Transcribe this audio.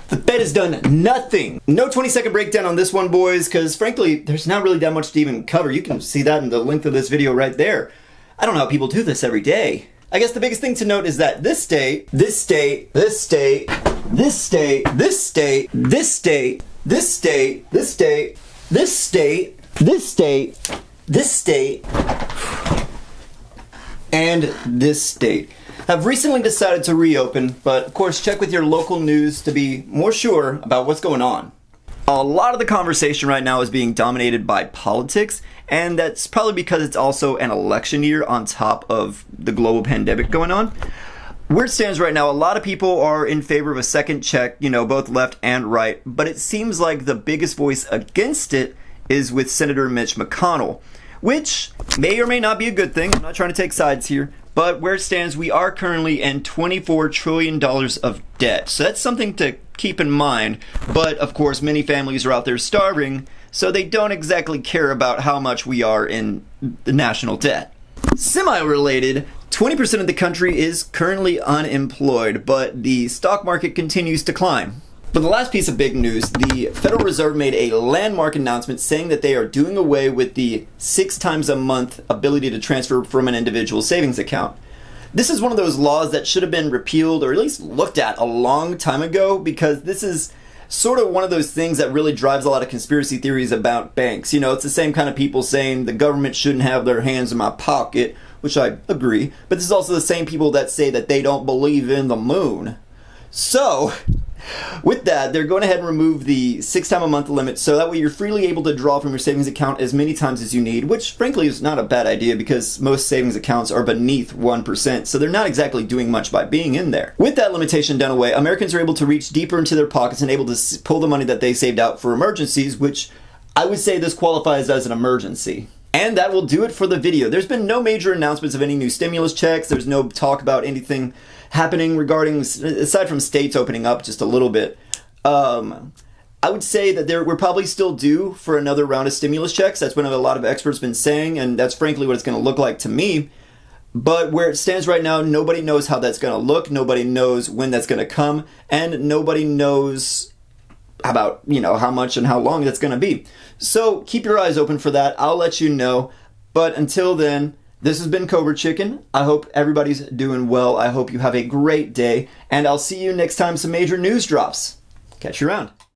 The Fed has done nothing. No 20-second breakdown on this one, boys, because frankly, there's not really that much to even cover. You can see that in the length of this video right there. I don't know how people do this every day. I guess the biggest thing to note is that this state, this state, this state, this state, this state, this state, this state, this state, this state, this state, this state, and this state have recently decided to reopen, but of course check with your local news to be more sure about what's going on. A lot of the conversation right now is being dominated by politics, and that's probably because it's also an election year on top of the global pandemic going on. Where it stands right now, a lot of people are in favor of a second check, both left and right, but it seems like the biggest voice against it is with Senator Mitch McConnell, which may or may not be a good thing. I'm not trying to take sides here. But where it stands, we are currently in $24 trillion of debt. So that's something to keep in mind. But of course, many families are out there starving, so they don't exactly care about how much we are in the national debt. Semi-related, 20% of the country is currently unemployed, but the stock market continues to climb. For the last piece of big news, the Federal Reserve made a landmark announcement saying that they are doing away with the 6 times a month ability to transfer from an individual savings account. This is one of those laws that should have been repealed or at least looked at a long time ago, because this is sort of one of those things that really drives a lot of conspiracy theories about banks. It's the same kind of people saying the government shouldn't have their hands in my pocket, which I agree, but this is also the same people that say that they don't believe in the moon. So, with that, they're going ahead and remove the 6 times a month limit, so that way you're freely able to draw from your savings account as many times as you need, which frankly is not a bad idea because most savings accounts are beneath 1%, so they're not exactly doing much by being in there. With that limitation done away, Americans are able to reach deeper into their pockets and able to pull the money that they saved out for emergencies, which I would say this qualifies as an emergency. And that will do it for the video. There's been no major announcements of any new stimulus checks. There's no talk about anything happening regarding, aside from states opening up just a little bit. I would say that we're probably still due for another round of stimulus checks. That's what a lot of experts have been saying, and that's frankly what it's going to look like to me. But where it stands right now, nobody knows how that's going to look. Nobody knows when that's going to come, and nobody knows about, how much and how long that's going to be. So keep your eyes open for that. I'll let you know. But until then, this has been Cobra Chicken. I hope everybody's doing well. I hope you have a great day, and I'll see you next time some major news drops. Catch you around.